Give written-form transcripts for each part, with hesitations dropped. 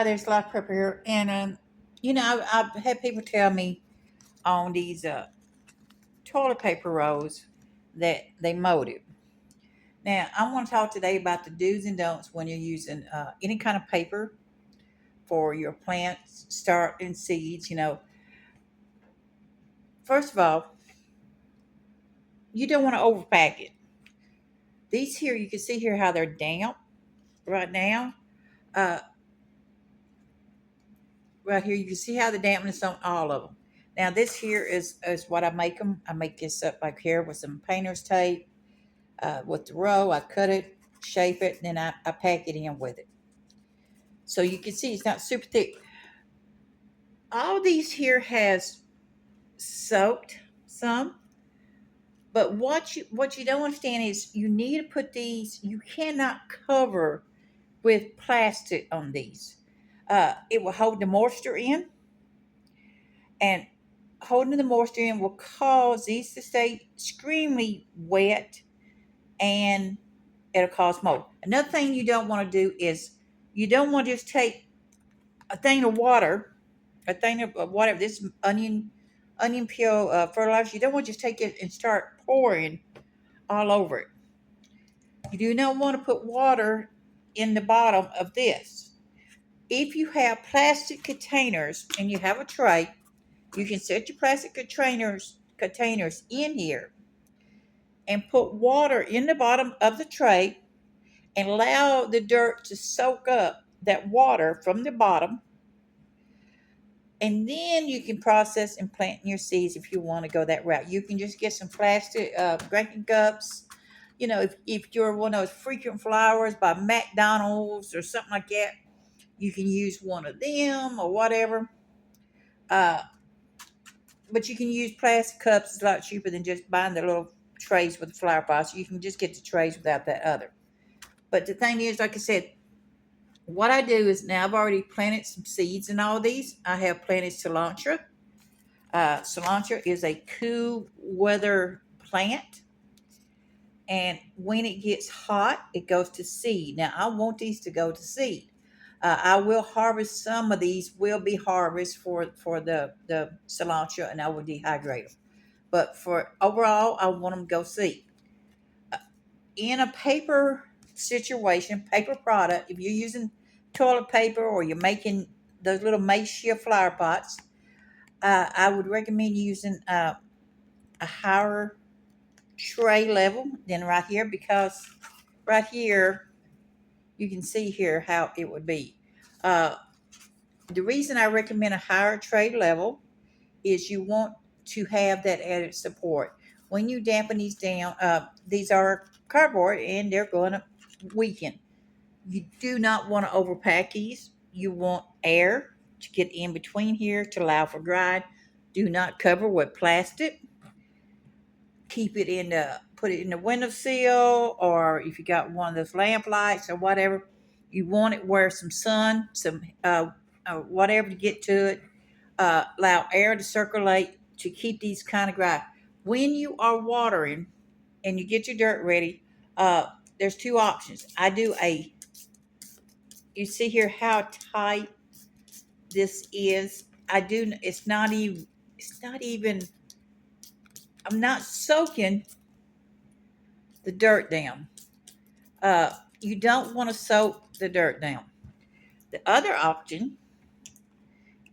Hi, there's Life Prepper here. And, I've had people tell me on these toilet paper rolls that they molded. Now, I want to talk today about the do's and don'ts when you're using any kind of paper for your plants, starting seeds. First of all, you don't want to overpack it. These here, you can see here how they're damp right now. Uh, right here, you can see how the dampness on all of them. Now, this here is what I make them. I make this up like here with some painter's tape with the row. I cut it, shape it, and then I pack it in with it. So you can see it's not super thick. All these here has soaked some, but what you don't understand is you need to put these. You cannot cover with plastic on these. It will hold the moisture in, and holding the moisture in will cause these to stay extremely wet, and it'll cause mold. Another thing you don't want to do is you don't want to just take a thing of water, a thing of whatever this onion peel fertilizer. You don't want to just take it and start pouring all over it. You do not want to put water in the bottom of this. If you have plastic containers and you have a tray, you can set your plastic containers in here and put water in the bottom of the tray and allow the dirt to soak up that water from the bottom. And then you can process and plant your seeds if you want to go that route. You can just get some plastic drinking cups. If you're one of those frequent flyers by McDonald's or something like that, you can use one of them or whatever. Uh, but you can use plastic cups. It's a lot cheaper than just buying the little trays with the flower pots. You can just get the trays without that other. But the thing is, like I said, what I do is now I've already planted some seeds in all these. I have planted cilantro. Cilantro is a cool weather plant, and when it gets hot, it goes to seed. Now, I want these to go to seed. I will harvest some of these. Will be harvest for the cilantro, and I will dehydrate them. But for overall, I want them to go seed. In a paper situation, paper product, if you're using toilet paper or you're making those little makeshift flower pots, I would recommend using a higher tray level than right here, because right here you can see here how it would be. Uh, the reason I recommend a higher tray level is you want to have that added support. When you dampen these down, these are cardboard and they're going to weaken. You do not want to overpack these. You want air to get in between here to allow for dry. Do not cover with plastic. Keep it in the Put it in the windowsill, or if you got one of those lamp lights or whatever, you want it where some sun, some whatever to get to it. Allow air to circulate to keep these kind of dry. When you are watering and you get your dirt ready, there's two options. You see here how tight this is. It's not even, I'm not soaking the dirt down. You don't want to soak the dirt down. The other option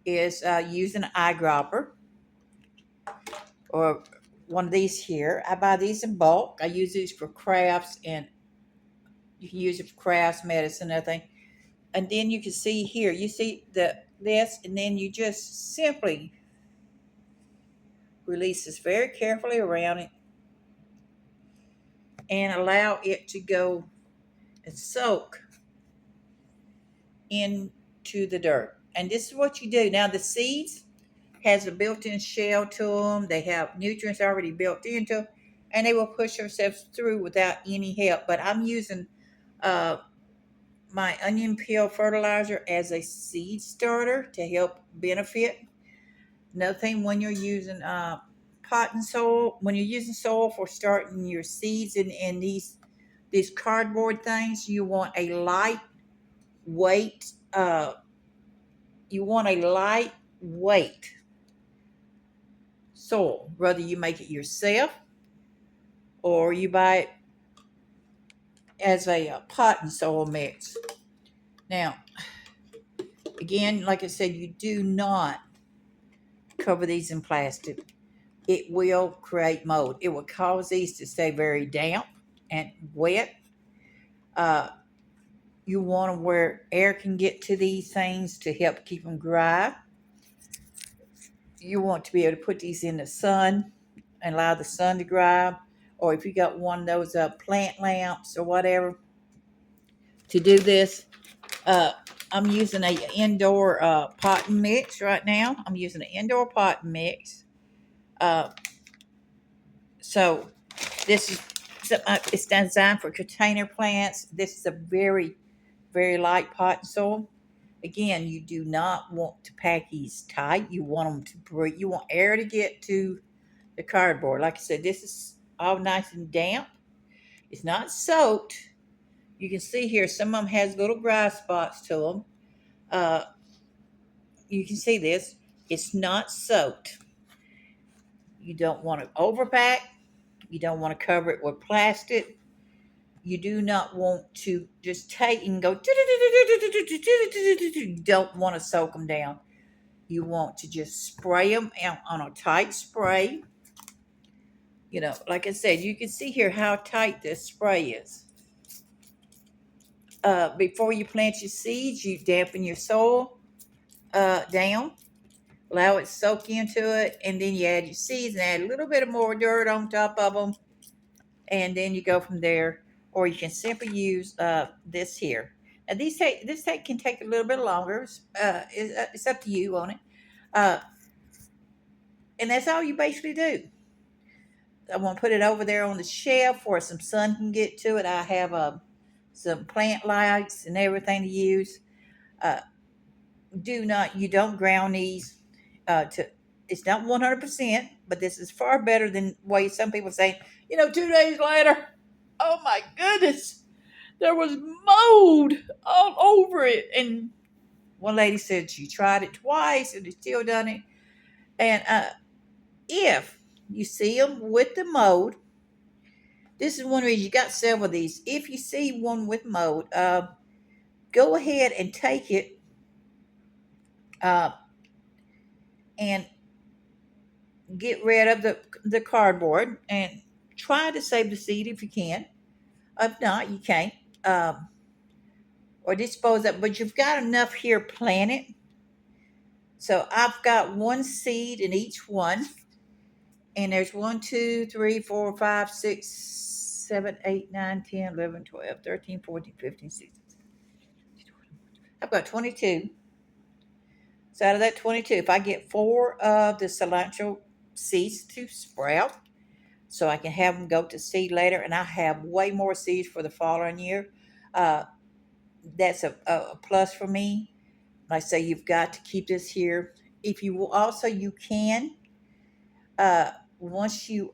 is using an eyedropper or one of these here. I buy these in bulk. I use these for crafts, and you can use it for crafts, medicine, everything. And then you can see here, you see this, and then you just simply release this very carefully around it and allow it to go and soak into the dirt. And this is what you do. Now the seeds has a built-in shell to them. They have nutrients already built into them, and they will push themselves through without any help. But I'm using uh, my onion peel fertilizer as a seed starter to help benefit. Another thing, when you're using pot and soil, when you're using soil for starting your seeds in these cardboard things, you want a light weight you want a lightweight soil, whether you make it yourself or you buy it as a pot and soil mix. Now, again, like I said, you do not cover these in plastic. It will create mold. It will cause these to stay very damp and wet. Uh, you want them where air can get to these things to help keep them dry. You want to be able to put these in the sun and allow the sun to dry. Or if you got one of those plant lamps or whatever to do this, uh, I'm using a indoor pot and mix right now. I'm using an indoor pot and mix. Uh, so this is it's designed for container plants. This is a very, very light pot and soil. Again, you do not want to pack these tight. You want them to breathe. You want air to get to the cardboard. Like I said, this is all nice and damp. It's not soaked. You can see here some of them has little dry spots to them. Uh, you can see this. It's not soaked. You don't want to overpack. You don't want to cover it with plastic. You do not want to just take and go. You don't want to soak them down. You want to just spray them out on a tight spray. You know, like I said, you can see here how tight this spray is. Before you plant your seeds, you dampen your soil down, allow it to soak into it, and then you add your seeds and add a little bit of more dirt on top of them, and then you go from there. Or you can simply use this here. Now, this can take a little bit longer. It's up to you on it, uh, and that's all you basically do. I want to put it over there on the shelf where some sun can get to it. I have some plant lights and everything to use. Uh, you don't ground these to it's not 100%, but this is far better than way some people say, 2 days later, oh my goodness, there was mold all over it. And one lady said she tried it twice and it's still done it. And if you see them with the mold, this is one reason you got several of these. If you see one with mold, go ahead and take it uh, and get rid of the cardboard and try to save the seed if you can. If not, you can't. Or dispose of, but you've got enough here planted. So I've got one seed in each one, and there's 1, 2, 3, 4, 5, 6, 7, 8, 9, 10, 11, 12, 13, 14, 15, 16. I've got 22. So out of that 22, if I get 4 of the cilantro seeds to sprout, so I can have them go to seed later, and I have way more seeds for the following year. Uh, that's a plus for me. Like I say, you've got to keep this here. If you will, also you can once you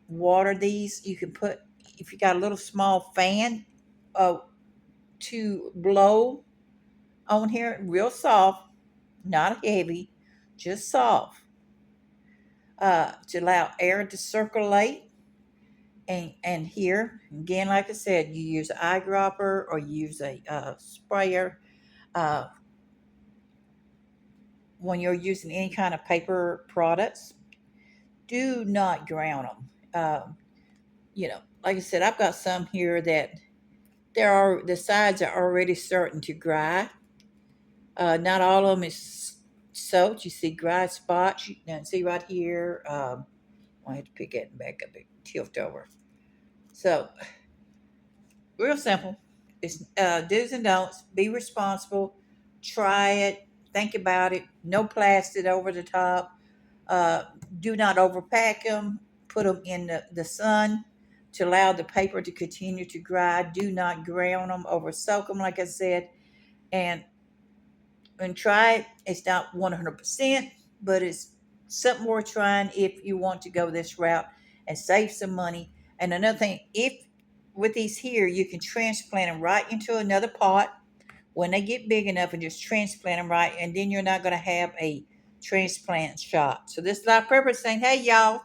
water these, you can put if you got a little small fan uh, to blow on here, real soft, not heavy, just soft, to allow air to circulate. And here again, like I said, you use an eyedropper or you use a sprayer. Uh, when you're using any kind of paper products, do not ground them. Like I said, I've got some here that the sides are already starting to dry. Not all of them is soaked. You see dry spots. You can see right here. I have to pick it back up and tilt over. So real simple. It's do's and don'ts. Be responsible. Try it. Think about it. No plastic over the top. Uh, do not overpack them. Put them in the sun to allow the paper to continue to dry. Do not ground them, over soak them, like I said. And try it. It's not 100%, but it's something worth trying if you want to go this route and save some money. And another thing, if with these here, you can transplant them right into another pot when they get big enough and just transplant them right, and then you're not going to have a transplant shot. So this is our purpose saying, hey y'all,